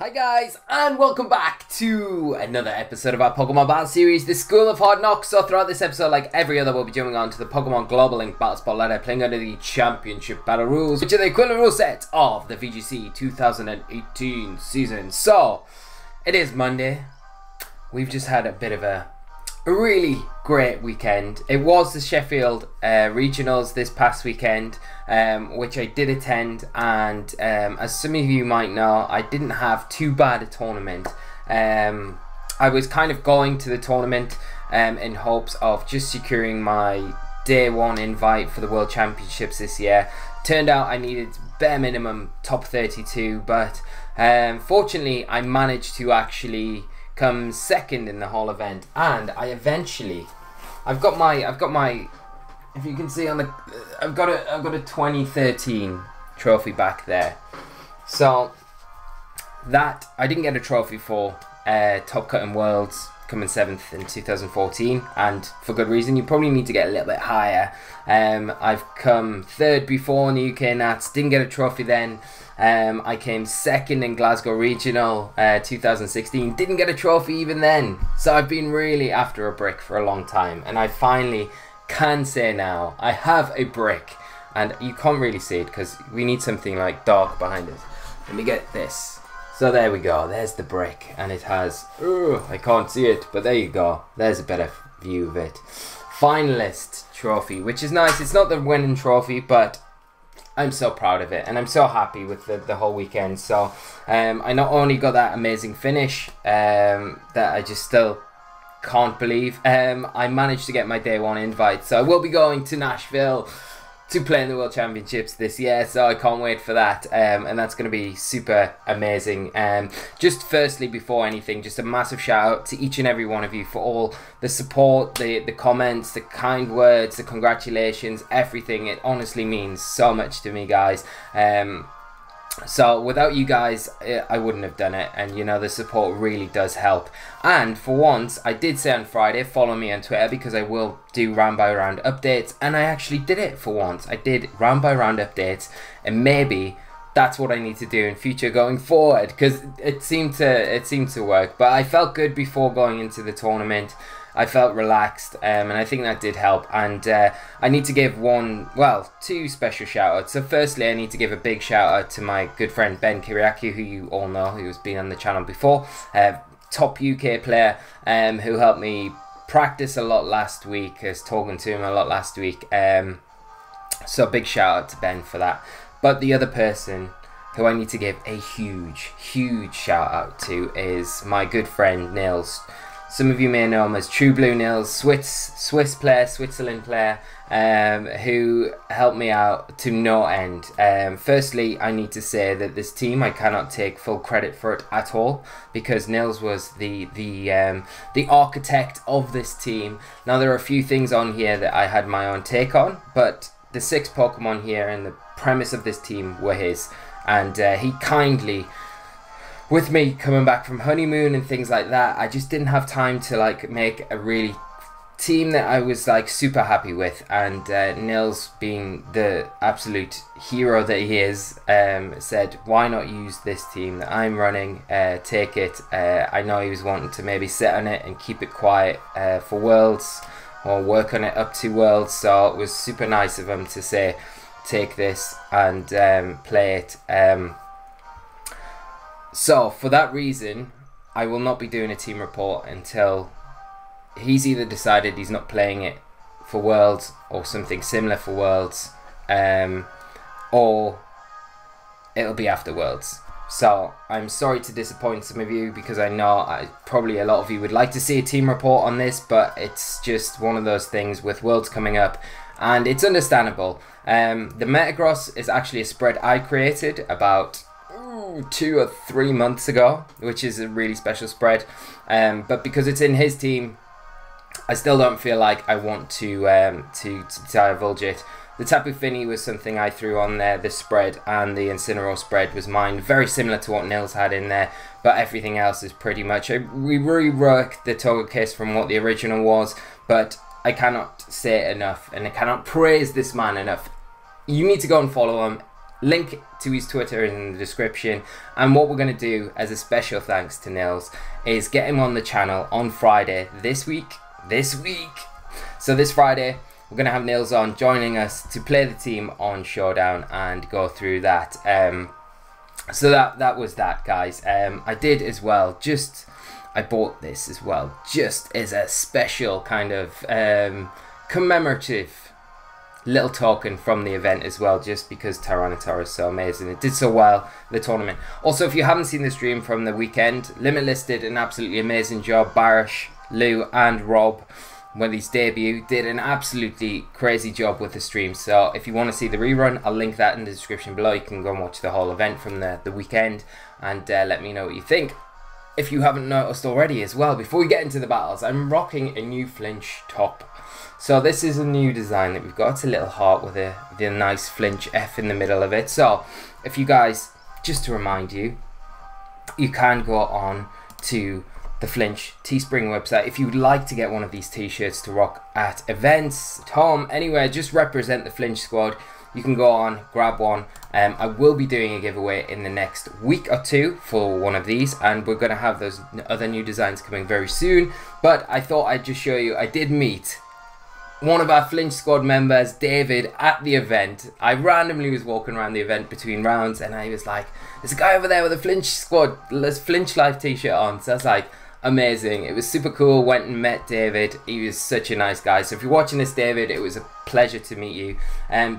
Hi guys, and welcome back to another episode of our Pokemon Battle Series, the School of Hard Knocks. So throughout this episode, like every other, we'll be jumping on to the Pokemon Global Link Battle Spot ladder, playing under the Championship Battle Rules, which are the equivalent rule set of the VGC 2018 season. So, it is Monday. We've just had a bit of a really great weekend. It was the Sheffield Regionals this past weekend, which I did attend, and as some of you might know, I didn't have too bad a tournament. I was kind of going to the tournament in hopes of just securing my day one invite for the World Championships this year. Turned out I needed bare minimum top 32, but fortunately I managed to actually come second in the whole event, and I've got my if you can see on the I've got a 2013 trophy back there. So that I didn't get a trophy for Top Cutting Worlds coming 7th in 2014, and for good reason. You probably need to get a little bit higher. I've come 3rd before in the UK Nats, didn't get a trophy then. I came 2nd in Glasgow Regional 2016, didn't get a trophy even then. So I've been really after a brick for a long time, and I finally can say now I have a brick, and you can't really see it because we need something like dark behind it. Let me get this. So there we go, there's the brick, and it has, I can't see it, but there you go, there's a better view of it. Finalist trophy, which is nice. It's not the winning trophy, but I'm so proud of it, and I'm so happy with the whole weekend. So I not only got that amazing finish that I just still can't believe, I managed to get my day one invite, so I will be going to Nashville to play in the World Championships this year, so I can't wait for that, and that's going to be super amazing. Just firstly, before anything, just a massive shout out to each and every one of you for all the support, the comments, the kind words, the congratulations, everything. It honestly means so much to me, guys. So without you guys, I wouldn't have done it, and you know, the support really does help. And for once, I did say on Friday, follow me on Twitter, because I will do round by round updates, and I actually did it for once. I did round by round updates, and maybe that's what I need to do in future going forward, because it seemed to work. But I felt good before going into the tournament. I felt relaxed, and I think that did help. And I need to give two special shout outs. So firstly, I need to give a big shout out to my good friend Ben Kiriaki, who you all know, who has been on the channel before, top UK player, who helped me practice a lot last week. I was talking to him a lot last week, so big shout out to Ben for that. But the other person who I need to give a huge shout out to is my good friend Nils. Some of you may know him as True Blue Nils, Swiss player, Switzerland player, who helped me out to no end. Firstly, I need to say that this team, I cannot take full credit for it at all, because Nils was the architect of this team. Now, there are a few things on here that I had my own take on, but the 6 Pokemon here and the premise of this team were his, and he kindly, with me coming back from honeymoon and things like that, I just didn't have time to like make a really team that I was like super happy with. And Nils, being the absolute hero that he is, said, why not use this team that I'm running, take it. I know he was wanting to maybe sit on it and keep it quiet for Worlds, or work on it up to Worlds, so it was super nice of him to say, take this and play it. So for that reason, I will not be doing a team report until he's either decided he's not playing it for Worlds or something similar for Worlds, or it'll be after Worlds. So I'm sorry to disappoint some of you, because I know probably a lot of you would like to see a team report on this, but it's just one of those things with Worlds coming up, and it's understandable. The Metagross is actually a spread I created about 2 or 3 months ago, which is a really special spread, but because it's in his team, I still don't feel like I want to divulge it. The Tapu Fini was something I threw on there, the spread, and the Incineroar spread was mine, very similar to what Nils had in there, but everything else is pretty much, we reworked the Togekiss from what the original was, but I cannot say it enough, and I cannot praise this man enough. You need to go and follow him. Link to his Twitter in the description. And what we're going to do as a special thanks to Nils is get him on the channel on Friday this week. So this Friday we're going to have Nils on joining us to play the team on Showdown and go through that. So that was that, guys. I did as well, I bought this as well just as a special kind of commemorative little token from the event as well, just because Tyranitar is so amazing. It did so well in the tournament. Also, if you haven't seen the stream from the weekend, Limitless did an absolutely amazing job. Barish, Lou and Rob, when his debut, did an absolutely crazy job with the stream. So if you want to see the rerun, I'll link that in the description below. You can go and watch the whole event from the weekend and let me know what you think. If you haven't noticed already as well, before we get into the battles, I'm rocking a new Flinched top. So this is a new design that we've got. It's a little heart with a nice Flinched F in the middle of it. So if you guys, just to remind you, you can go on to the Flinched Teespring website if you'd like to get one of these t-shirts to rock at events, at home, anywhere. Just represent the Flinched squad. You can go on, grab one. I will be doing a giveaway in the next week or two for one of these, and we're going to have those other new designs coming very soon. But I thought I'd just show you, I did meet one of our Flinched squad members, David, at the event. I randomly was walking around the event between rounds and I was like, there's a guy over there with a Flinched squad, Flinched Life t-shirt on. So I was like, amazing. It was super cool. Went and met David. He was such a nice guy. So if you're watching this, David, it was a pleasure to meet you.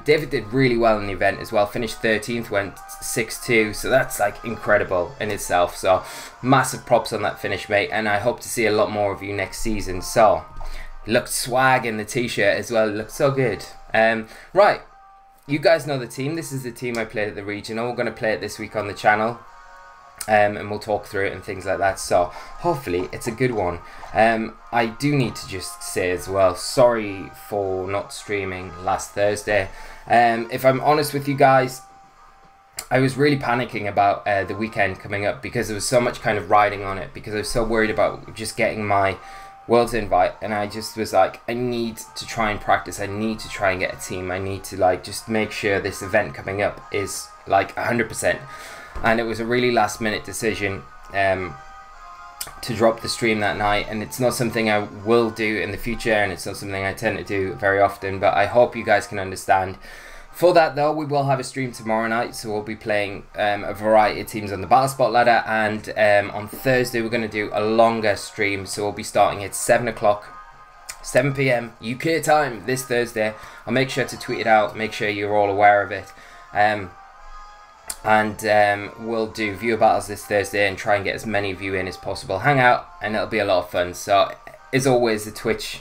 David did really well in the event as well. Finished 13th, went 6-2. So that's like incredible in itself. So massive props on that finish, mate. And I hope to see a lot more of you next season. So looked swag in the t-shirt as well. It looked so good. Right, you guys know the team. This is the team I played at the regional. We're going to play it this week on the channel. And we'll talk through it and things like that. So hopefully it's a good one. I do need to just say as well, sorry for not streaming last Thursday. If I'm honest with you guys, I was really panicking about the weekend coming up because there was so much kind of riding on it, because I was so worried about just getting my World's invite, and I just was like, I need to try and practice. I need to try and get a team. I need to like just make sure this event coming up is like 100%. And it was a really last minute decision to drop the stream that night, and it's not something I will do in the future, and it's not something I tend to do very often, but I hope you guys can understand. For that though, we will have a stream tomorrow night, so we'll be playing a variety of teams on the Battle Spot ladder, and on Thursday we're going to do a longer stream, so we'll be starting at 7 o'clock, 7 PM UK time this Thursday. I'll make sure to tweet it out, make sure you're all aware of it. We'll do viewer battles this Thursday and try and get as many of you in as possible. Hang out, and it'll be a lot of fun. So as always, the Twitch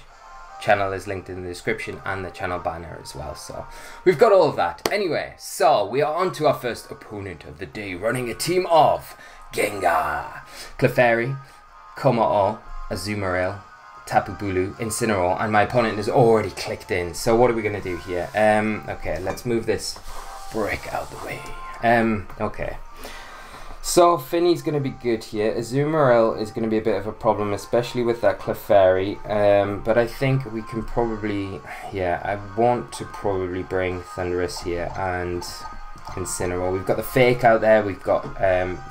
channel is linked in the description and the channel banner as well. So we've got all of that. Anyway, so we are on to our first opponent of the day, running a team of Gengar, Clefairy, Kommo-o, Azumarill, Tapu Bulu, Incineroar, and my opponent has already clicked in. So what are we going to do here? Okay, let's move this brick out the way. Okay. So Finny's going to be good here. Azumarill is going to be a bit of a problem, especially with that Clefairy. But I think we can probably, yeah, I want to probably bring Thundurus here and Incineroar. We've got the Fake out there. We've got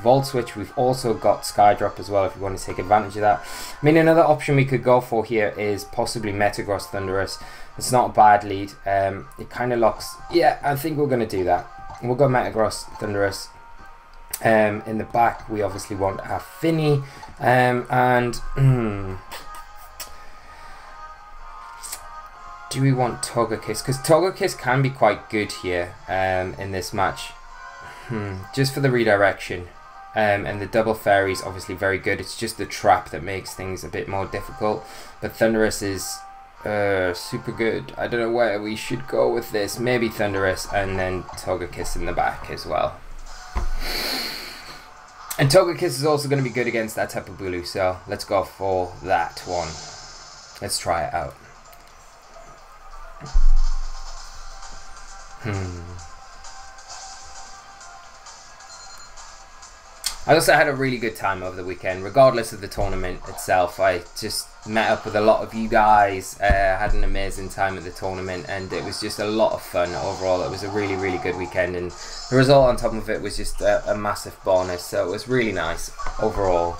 Volt Switch. We've also got Skydrop as well if you want to take advantage of that. I mean, another option we could go for here is possibly Metagross Thundurus. It's not a bad lead. It kind of locks. Yeah, I think we're going to do that. We'll go Metagross Thundurus. In the back, we obviously want our Finny, do we want Togekiss? Because Togekiss can be quite good here in this match, just for the redirection, and the double fairy is obviously very good. It's just the trap that makes things a bit more difficult, but Thundurus is super good. I don't know where we should go with this. Maybe Thundurus and then Togekiss in the back as well. And Togekiss is also going to be good against that Tapu Bulu, so let's go for that one. Let's try it out. I also had a really good time over the weekend, regardless of the tournament itself. I just met up with a lot of you guys, had an amazing time at the tournament, and it was just a lot of fun overall. It was a really, really good weekend, and the result on top of it was just a massive bonus, so it was really nice overall.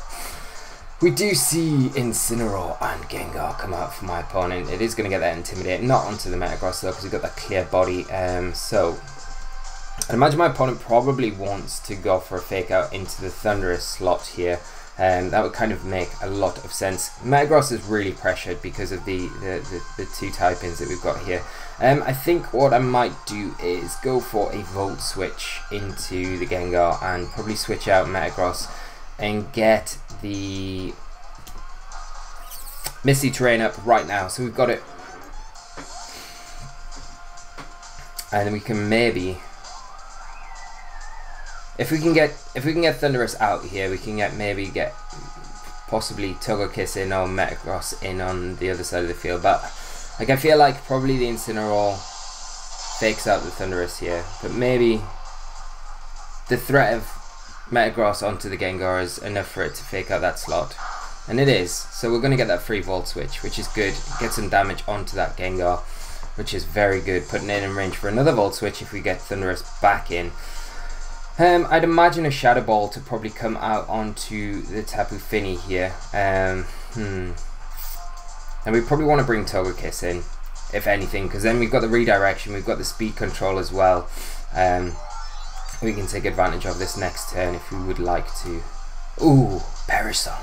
We do see Incineroar and Gengar come out for my opponent. It is going to get that Intimidate, not onto the Metagross though, because we've got that clear body, so I'd imagine my opponent probably wants to go for a fake out into the Thundurus slot here. That would kind of make a lot of sense. Metagross is really pressured because of the two type-ins that we've got here. I think what I might do is go for a Volt Switch into the Gengar and probably switch out Metagross and get the Misty Terrain up right now. So we've got it. And then we can maybe... If we can get Thundurus out here, we can maybe get possibly Togekiss in or Metagross in on the other side of the field. But like I feel like probably the Incineroar fakes out the Thundurus here, but maybe the threat of Metagross onto the Gengar is enough for it to fake out that slot, and it is. So we're going to get that free Volt Switch, which is good. Get some damage onto that Gengar, which is very good. Putting it in range for another Volt Switch if we get Thundurus back in. I'd imagine a Shadow Ball to probably come out onto the Tapu Fini here. And we probably want to bring Togekiss in, if anything, because then we've got the redirection, we've got the speed control as well. We can take advantage of this next turn if we would like to. Ooh, Perish Song.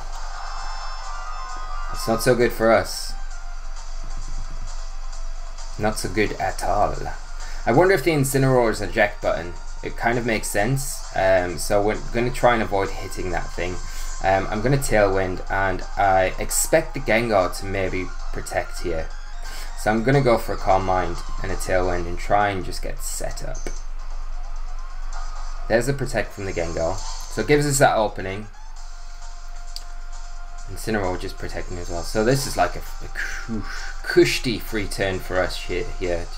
It's not so good for us. Not so good at all. I wonder if the Incineroar's eject button. It kind of makes sense, so we're going to try and avoid hitting that thing. I'm going to Tailwind, and I expect the Gengar to maybe protect here. So I'm going to go for a Calm Mind and a Tailwind and try and just get set up. There's the Protect from the Gengar, so it gives us that opening. Incineroar just protecting as well. So this is like a cushy free turn for us here.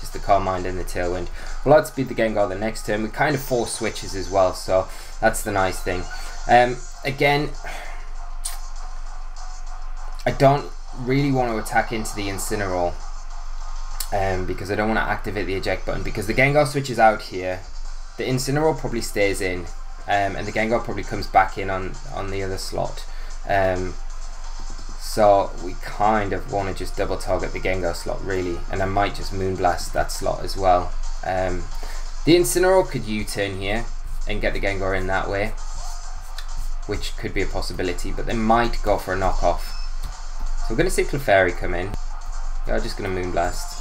Just the Calm Mind and the Tailwind. We'll outspeed the Gengar the next turn. We kind of force switches as well, so that's the nice thing. Again, I don't really want to attack into the Incineroar because I don't want to activate the eject button, because the Gengar switches out here. The Incineroar probably stays in, and the Gengar probably comes back in on the other slot. So we kind of want to just double target the Gengar slot really, and I might just Moonblast that slot as well. The Incineroar could U-turn here and get the Gengar in that way, which could be a possibility, but they might go for a knockoff. So we're going to see Clefairy come in. Yeah, I'm just going to Moonblast.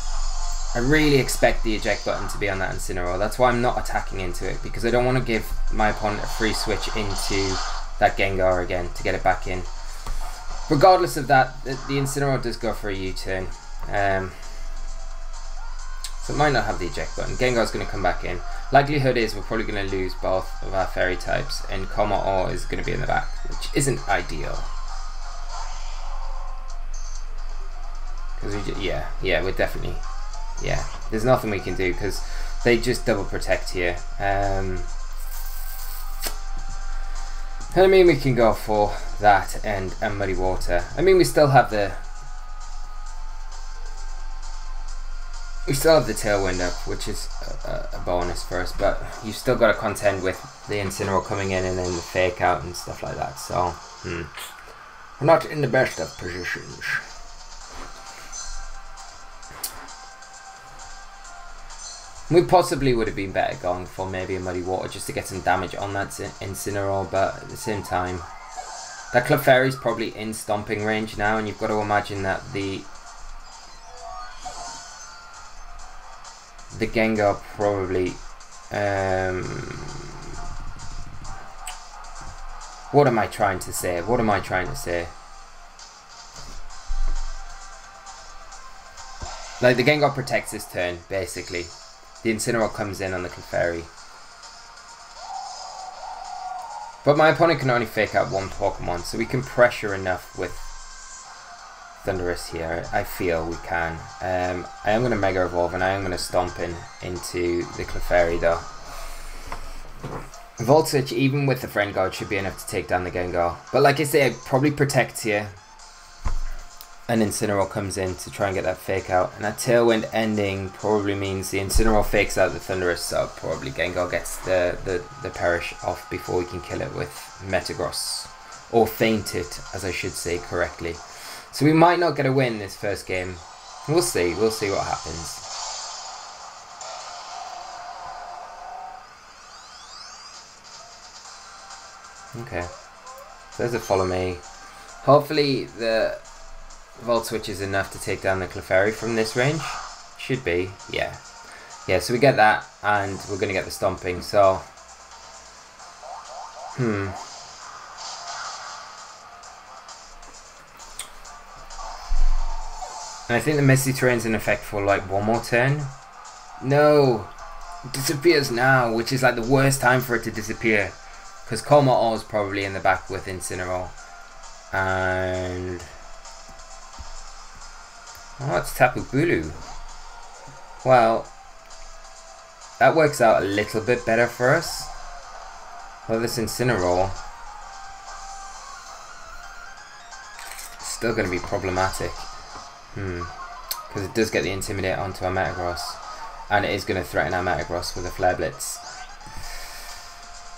I really expect the eject button to be on that Incineroar. That's why I'm not attacking into it, because I don't want to give my opponent a free switch into that Gengar again to get it back in. Regardless of that, the Incineroar does go for a U-turn. So it might not have the eject button. Gengar's going to come back in. Likelihood is we're probably going to lose both of our fairy types, and Kommo-o is going to be in the back, which isn't ideal. Because we're definitely, there's nothing we can do because they just double protect here. And I mean, we can go for that and Muddy Water. I mean, we still have the Tailwind up, which is a bonus for us, but you've still got to contend with the Incineroar coming in and then the fake out and stuff like that. So we're not in the best of positions. We possibly would have been better going for maybe a Muddy Water just to get some damage on that Incineroar, but at the same time, that Clefairy's probably in stomping range now, and you've got to imagine that the Gengar probably... what am I trying to say? Like, the Gengar protects this turn, basically. The Incineroar comes in on the Clefairy. But my opponent can only fake out one Pokemon, so we can pressure enough with Thundurus here. I feel we can. I am going to Mega Evolve, and I am going to Stomp into the Clefairy though. Volt Switch, even with the Friend Guard, should be enough to take down the Gengar. But like I say, it probably protects here. an Incineroar comes in to try and get that fake out, and that Tailwind ending probably means the Incineroar fakes out the Thundurus, so probably Gengar gets the Perish off before we can kill it with Metagross, or feint it, as I should say correctly. So we might not get a win this first game. We'll see what happens. Okay, so there's a follow me. Hopefully the Volt Switch is enough to take down the Clefairy from this range. Should be, yeah. Yeah, so we get that, and we're going to get the Stomping, so... And I think the Misty Terrain's in effect for like one more turn. No! It disappears now, which is like the worst time for it to disappear. Because Komodo is probably in the back with Incineroar. And... oh, it's Tapu Bulu. Well, that works out a little bit better for us. Well, this Incineroar is still going to be problematic. Because it does get the Intimidate onto our Metagross. And it is going to threaten our Metagross with a Flare Blitz.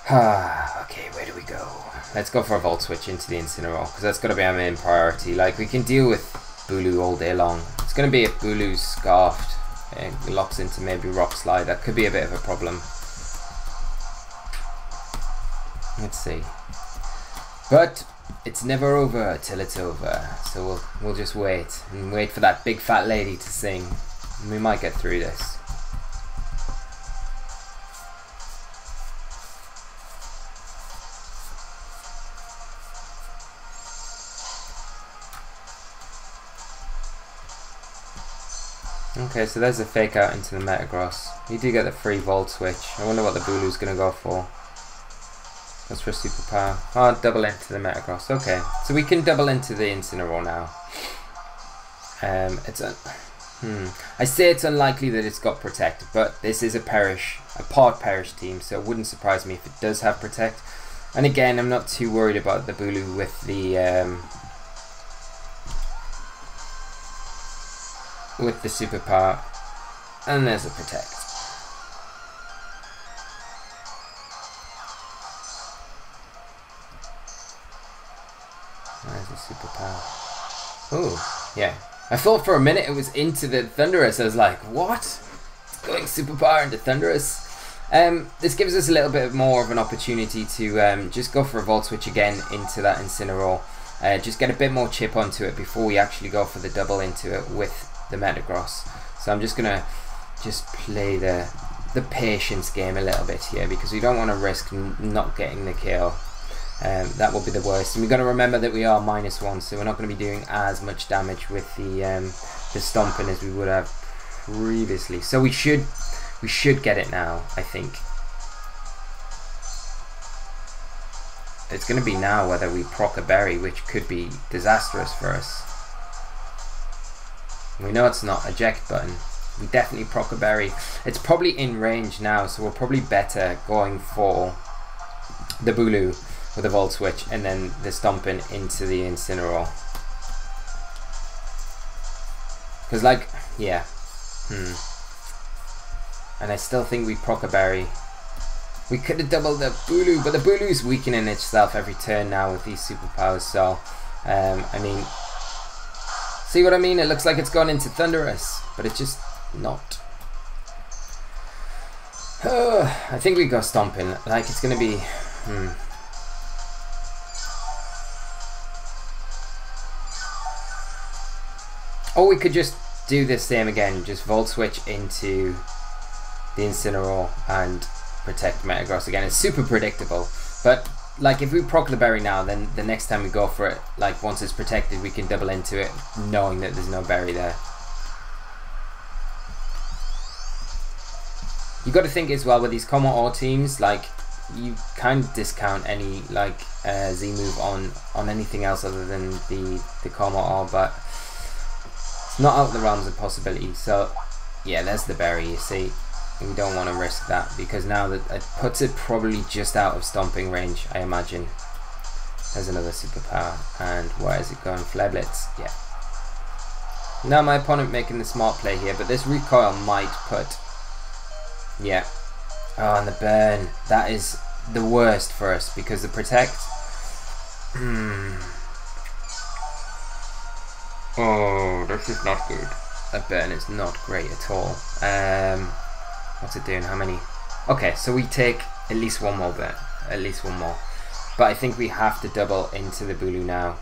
Okay, where do we go? Let's go for a Volt Switch into the Incineroar, because that's got to be our main priority. Like, we can deal with Bulu all day long. It's going to be if Bulu's Scarfed and locks into maybe Rock Slide. That could be a bit of a problem. Let's see. But it's never over till it's over. So we'll just wait and wait for that big fat lady to sing. And we might get through this. Okay, so there's a fake out into the Metagross. You do get the free Volt Switch. I wonder what the Bulu's going to go for. That's for a Superpower. Oh, double into the Metagross. Okay, so we can double into the Incineroar now. I say it's unlikely that it's got Protect, but this is a part Perish team, so it wouldn't surprise me if it does have Protect. And again, I'm not too worried about the Bulu with the Superpower. And there's a Protect. There's a Superpower. Oh, yeah. I thought for a minute it was into the Thundurus. I was like, what? It's going Superpower into Thundurus. This gives us a little bit more of an opportunity to just go for a Volt Switch again into that Incineroar. Just get a bit more chip onto it before we actually go for the double into it with the Metagross. So I'm just gonna play the patience game a little bit here, because we don't want to risk not getting the kill. That will be the worst. And we've got to remember that we are -1, so we're not going to be doing as much damage with the Stomping as we would have previously. So we should get it now, I think. It's going to be now whether we proc a berry, which could be disastrous for us. We know it's not eject button. We definitely proc a berry. It's probably in range now, so we're probably better going for the Bulu with a Volt Switch and then the Stomping into the Incineroar. Because, like, yeah. And I still think we proc a berry. We could have doubled the Bulu, but the Bulu's weakening itself every turn now with these superpowers, so, I mean, see what I mean? It looks like it's gone into Thundurus, but it's just not. I think we go Stomping. Like, it's going to be... Or we could just do the same again, just Volt Switch into the Incineroar and protect Metagross again. It's super predictable, but like if we proc the berry now, then the next time we go for it, like once it's protected, we can double into it knowing that there's no berry there. You got to think as well with these Komodo teams, like you kind of discount any like Z move on anything else other than the Komodo, but it's not out of the realms of possibility. So yeah, there's the berry, you see. We don't want to risk that, because now that it puts it probably just out of stomping range, I imagine. There's another superpower, and where is it going? Flare Blitz, yeah. Now my opponent making the smart play here, but this recoil might put... Yeah. Oh, and the burn. That is the worst for us because the protect... Oh, this is not good. That burn is not great at all. What's it doing? How many? Okay, so we take at least one more burn. At least one more. But I think we have to double into the Bulu now.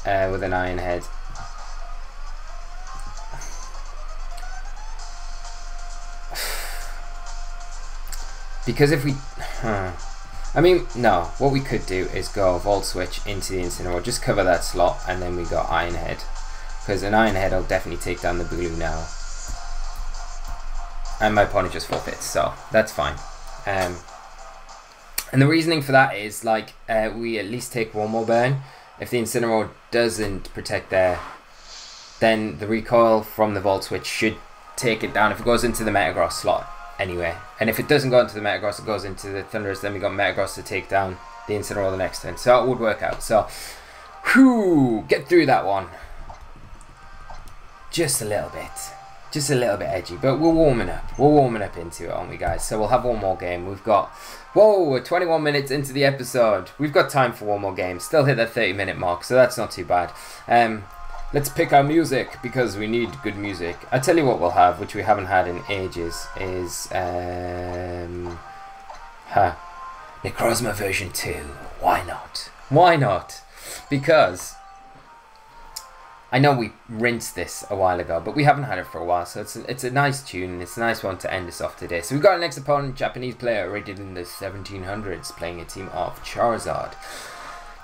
With an Iron Head. Because if we... I mean, no. What we could do is go Volt Switch into the Incineroar. Just cover that slot and then we got Iron Head. Because an Iron Head will definitely take down the Bulu now. And my opponent just forfeits, so that's fine. And the reasoning for that is, like, we at least take one more burn. If the Incineroar doesn't protect there, then the recoil from the Volt Switch should take it down if it goes into the Metagross slot anyway. And if it doesn't go into the Metagross, it goes into the Thundurus, then we got Metagross to take down the Incineroar the next turn. So it would work out. So, whew, get through that one. Just a little bit. Just a little bit edgy, but we're warming up. We're warming up into it, aren't we, guys? So we'll have one more game. We've got... Whoa, we're 21 minutes into the episode. We've got time for one more game. Still hit that 30-minute mark, so that's not too bad. Let's pick our music, because we need good music. I tell you what we'll have, which we haven't had in ages, is... Necrozma version 2. Why not? Why not? Because... I know we rinsed this a while ago, but we haven't had it for a while, so it's a nice tune, and it's a nice one to end us off today. So we've got our next opponent, Japanese player, rated in the 1700s, playing a team of Charizard,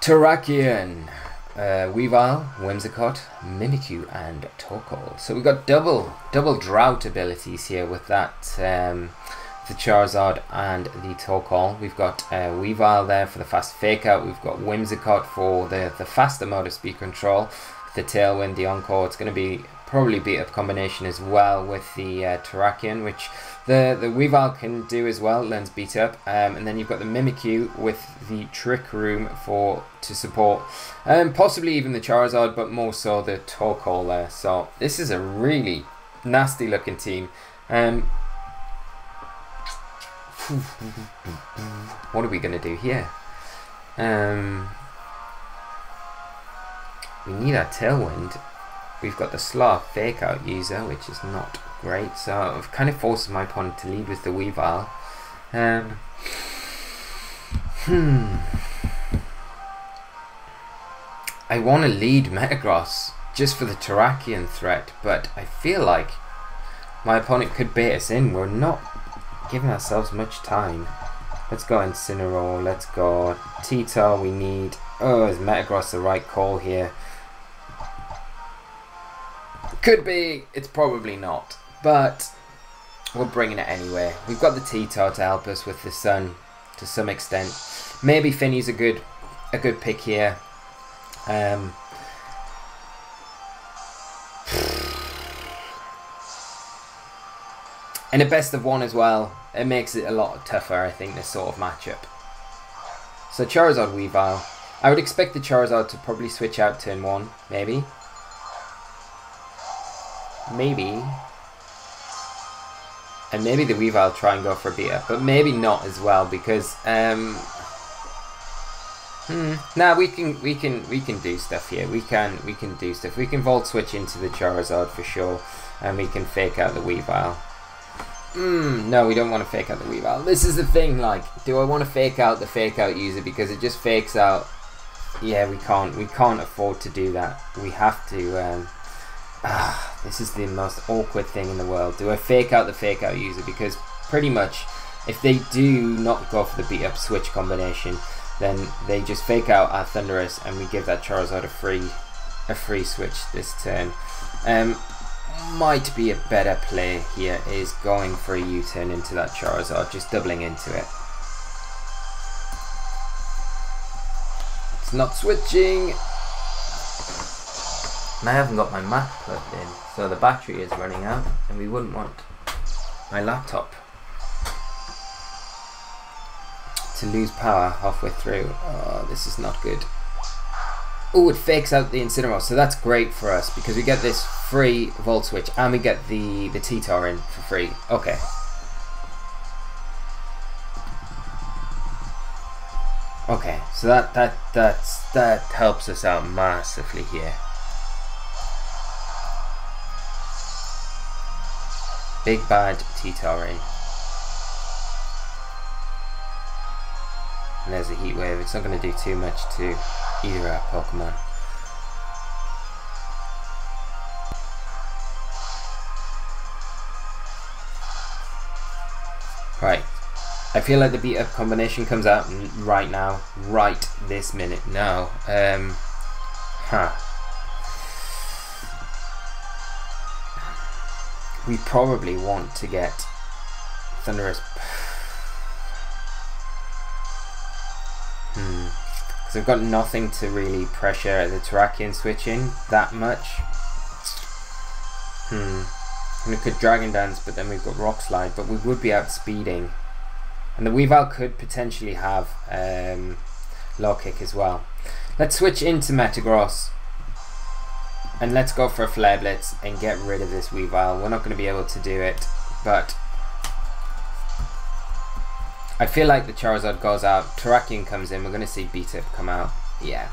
Terrakion, Weavile, Whimsicott, Mimikyu, and Torkoal. So we've got double drought abilities here with that, the Charizard and the Torkoal. We've got Weavile there for the fast fake out. We've got Whimsicott for the faster mode of speed control. The Tailwind, the Encore, it's going to be probably beat up combination as well with the Terrakion, which the Weavile can do as well, learns beat up, and then you've got the Mimikyu with the Trick Room to support, possibly even the Charizard, but more so the Torkoal there. So this is a really nasty looking team. What are we going to do here? We need our Tailwind. We've got the Slaw Fake Out user, which is not great. So I've kind of forced my opponent to lead with the Weavile. I want to lead Metagross just for the Terrakion threat, but I feel like my opponent could bait us in. We're not giving ourselves much time. Let's go Incineroar. Let's go Tito. We need... Oh, is Metagross the right call here? Could be, it's probably not, but we're bringing it anyway. We've got the Tito to help us with the Sun to some extent. Maybe Finny's a good pick here. In a best of one as well, it makes it a lot tougher, I think, this sort of matchup. So Charizard Weavile. I would expect the Charizard to probably switch out turn 1, maybe. Maybe. And maybe the Weavile try and go for a beat up, but maybe not as well, because nah, we can do stuff here. We can do stuff. We can Volt Switch into the Charizard for sure, and we can fake out the Weavile. No, we don't want to fake out the Weavile. This is the thing, like, do I want to fake out the fake out user because it just fakes out? Yeah, we can't afford to do that. We have to this is the most awkward thing in the world. Do I fake out the fake out user? Because pretty much if they do not go for the beat up switch combination, then they just fake out our Thundurus and we give that Charizard a free switch this turn. Might be a better play here is going for a U-turn into that Charizard, just doubling into it. It's not switching. And I haven't got my Mac plugged in, so the battery is running out, and we wouldn't want my laptop to lose power halfway through. Oh, this is not good. Oh, it fakes out the Incineroar, so that's great for us because we get this free Volt Switch and we get the T-Tar in for free. Okay. Okay, so that helps us out massively here. Big bad T-Tar in. And there's a Heat Wave. It's not going to do too much to either our Pokemon. Right. I feel like the beat up combination comes out right now. Right this minute now. We probably want to get Thundurus. Because I've got nothing to really pressure the Terrakion switching that much. We could Dragon Dance, but then we've got Rock Slide, but we would be outspeeding. And the Weavile could potentially have Low Kick as well. Let's switch into Metagross. And let's go for a Flare Blitz and get rid of this Weavile. We're not going to be able to do it, but I feel like the Charizard goes out, Terrakion comes in, we're going to see Beat Up come out. Yeah.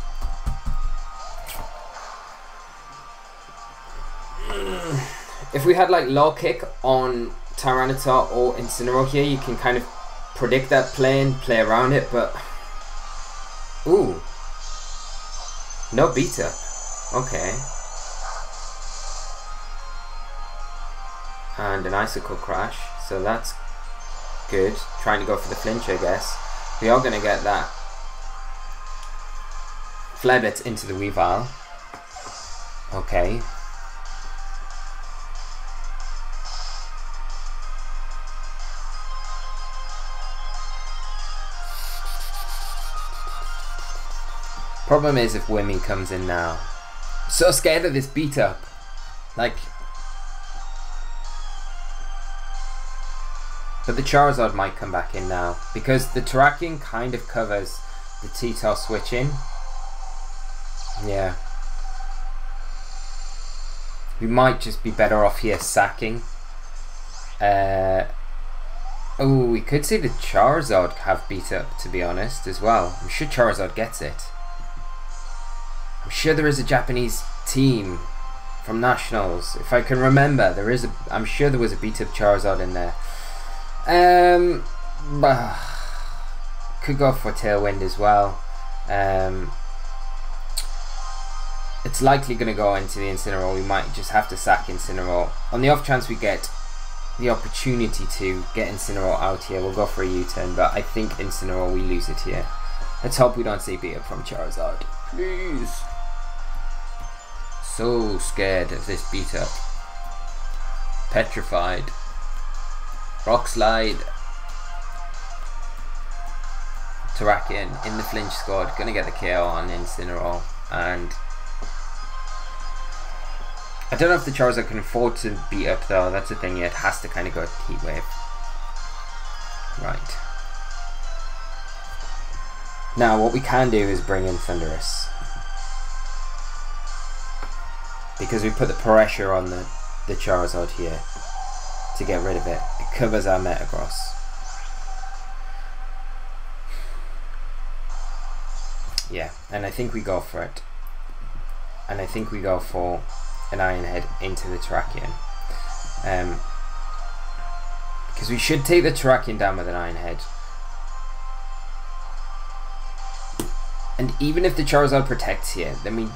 If we had like Low Kick on Tyranitar or Incineroar here, you can kind of predict that play and play around it, but ooh, no Beat Up. Okay. And an Icicle Crash, so that's good. Trying to go for the flinch, I guess. We are going to get that Flare Blitz into the Weavile. Okay. Problem is if Wimmy comes in now. So scared of this Beat Up. Like, but the Charizard might come back in now because the Terrakion kind of covers the T-Tar switching. Yeah. We might just be better off here sacking. Oh, we could see the Charizard have Beat Up, to be honest, as well. I'm sure Charizard gets it. I'm sure there is a Japanese team from Nationals. If I can remember, there is a. I'm sure there was a Beat Up Charizard in there. Could go for Tailwind as well. It's likely going to go into the Incineroar. We might just have to sack Incineroar. On the off chance we get the opportunity to get Incineroar out here, we'll go for a U-turn, but I think Incineroar, we lose it here. Let's hope we don't see Beat Up from Charizard. Please. So scared of this Beat Up. Petrified. Rock Slide. Terrakion in the flinch squad. Gonna get the KO on Incineroar. And I don't know if the Charizard can afford to Beat Up though. That's the thing. Yeah, it has to kind of go Heat Wave. Right. Now what we can do is bring in Thundurus. Because we put the pressure on the Charizard here to get rid of it. It covers our Metagross. Yeah, and I think we go for it. And I think we go for an Iron Head into the Terrakion. Because we should take the Terrakion down with an Iron Head. And even if the Charizard protects here, then we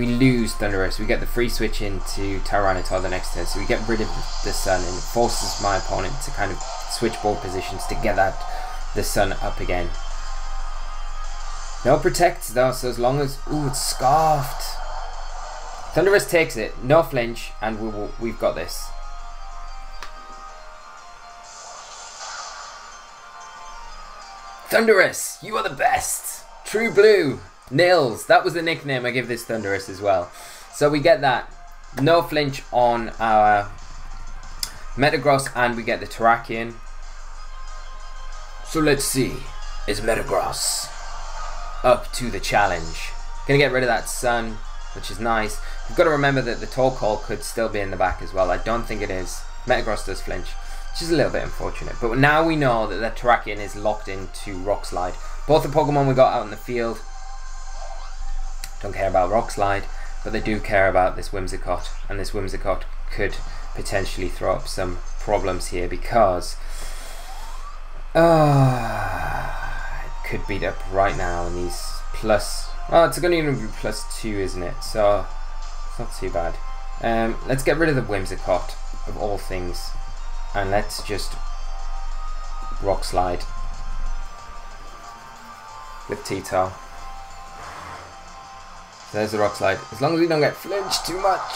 lose Thundurus, we get the free switch into Tyranitar the next turn, so we get rid of the Sun, and it forces my opponent to kind of switch ball positions to get the Sun up again. No protects though, so as long as... Ooh, it's Scarfed. Thundurus takes it, no flinch, and we've got this. Thundurus, you are the best! True Blue! Nils, that was the nickname I give this Thundurus as well. So we get that. No flinch on our Metagross, and we get the Terrakion. So let's see. Is Metagross up to the challenge? Gonna get rid of that sun, which is nice. You've got to remember that the Torkoal could still be in the back as well. I don't think it is. Metagross does flinch, which is a little bit unfortunate. But now we know that the Terrakion is locked into Rock Slide. Both the Pokemon we got out in the field don't care about Rock Slide, but they do care about this Whimsicott. And this Whimsicott could potentially throw up some problems here because it could beat up right now in these plus. Oh, it's going to even be +2, isn't it? So it's not too bad. Let's get rid of the Whimsicott of all things, and let's just Rock Slide with T-Tar. So there's the Rock Slide. As long as we don't get flinched too much.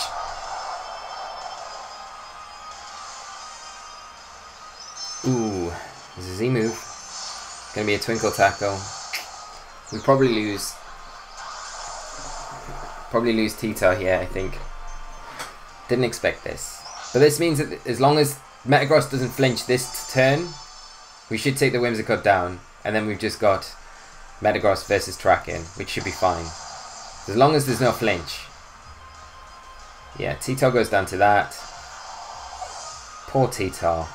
Ooh, there's a Z move. It's gonna be a Twinkle Tackle. We probably lose T-Tar here, I think. Didn't expect this. But this means that as long as Metagross doesn't flinch this turn, we should take the Whimsicott down. And then we've just got Metagross versus Terrakion, which should be fine. As long as there's no flinch. Yeah, T-Tar goes down to that. Poor T-Tar.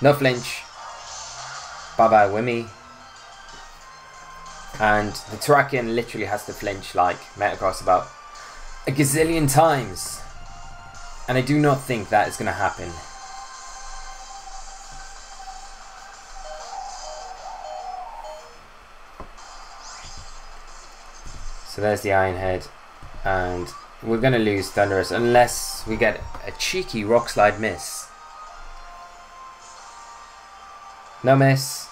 No flinch. Bye-bye, Wimmy. And the Terrakion literally has to flinch like Metagross about a gazillion times. And I do not think that is going to happen. So there's the Iron Head. And we're going to lose Thundurus unless we get a cheeky Rock Slide miss. No miss.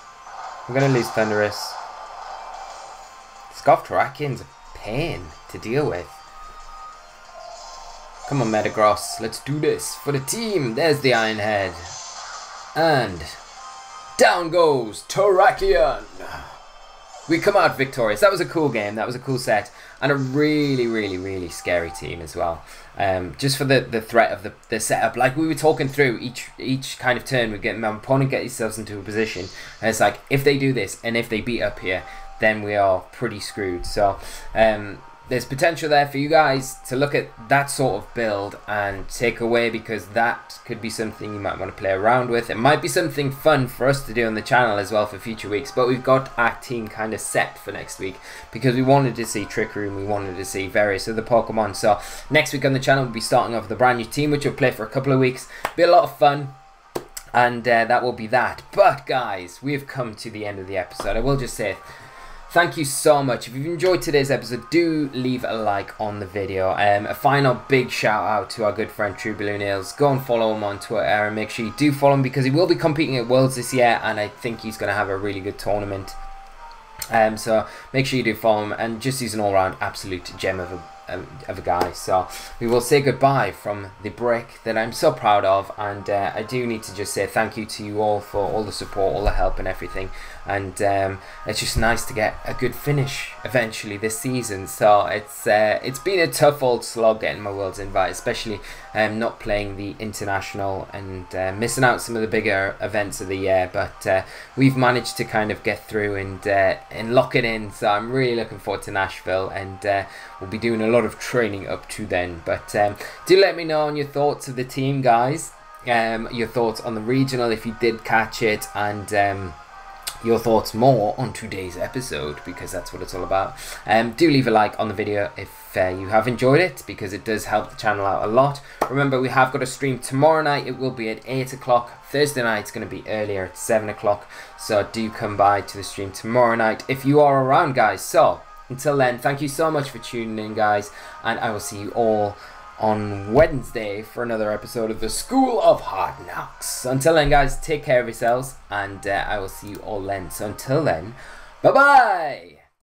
We're going to lose Thundurus. Scoff Terrakion's a pain to deal with. Come on, Metagross, let's do this for the team. There's the Iron Head. And down goes Terrakion. We come out victorious. That was a cool game. That was a cool set. And a really, really, really scary team as well. Just for the threat of the setup. Like we were talking through each kind of turn, we get my opponent get themselves into a position. And it's like, if they do this and if they beat up here, then we are pretty screwed. So there's potential there for you guys to look at that sort of build and take away, because that could be something you might want to play around with. It might be something fun for us to do on the channel as well for future weeks, but we've got our team kind of set for next week because we wanted to see Trick Room, we wanted to see various other Pokemon. So next week on the channel we'll be starting off with a brand new team which we'll play for a couple of weeks. Be a lot of fun. And that will be that. But guys, we have come to the end of the episode. I will just say thank you so much. If you've enjoyed today's episode, do leave a like on the video. A final big shout out to our good friend True Blue Nails. Go and follow him on Twitter and make sure you do follow him because he will be competing at Worlds this year and I think he's going to have a really good tournament. So make sure you do follow him, and just he's an all-round absolute gem of a guy. So we will say goodbye from the break that I'm so proud of, and I do need to just say thank you to you all for all the support, all the help and everything. And it's just nice to get a good finish eventually this season. So it's been a tough old slog getting my Worlds invite, especially not playing the international and missing out some of the bigger events of the year. But we've managed to kind of get through and lock it in. So I'm really looking forward to Nashville, and we'll be doing a lot of training up to then. But do let me know on your thoughts of the team, guys. Your thoughts on the regional if you did catch it, and your thoughts more on today's episode, because that's what it's all about. Do leave a like on the video if you have enjoyed it, because it does help the channel out a lot. Remember, we have got a stream tomorrow night. It will be at 8 o'clock. Thursday night it's going to be earlier at 7 o'clock. So do come by to the stream tomorrow night if you are around, guys. So until then, thank you so much for tuning in, guys, and I will see you all on Wednesday for another episode of the School of Hard Knocks. Until then, guys, take care of yourselves, and I will see you all then. So until then, bye bye.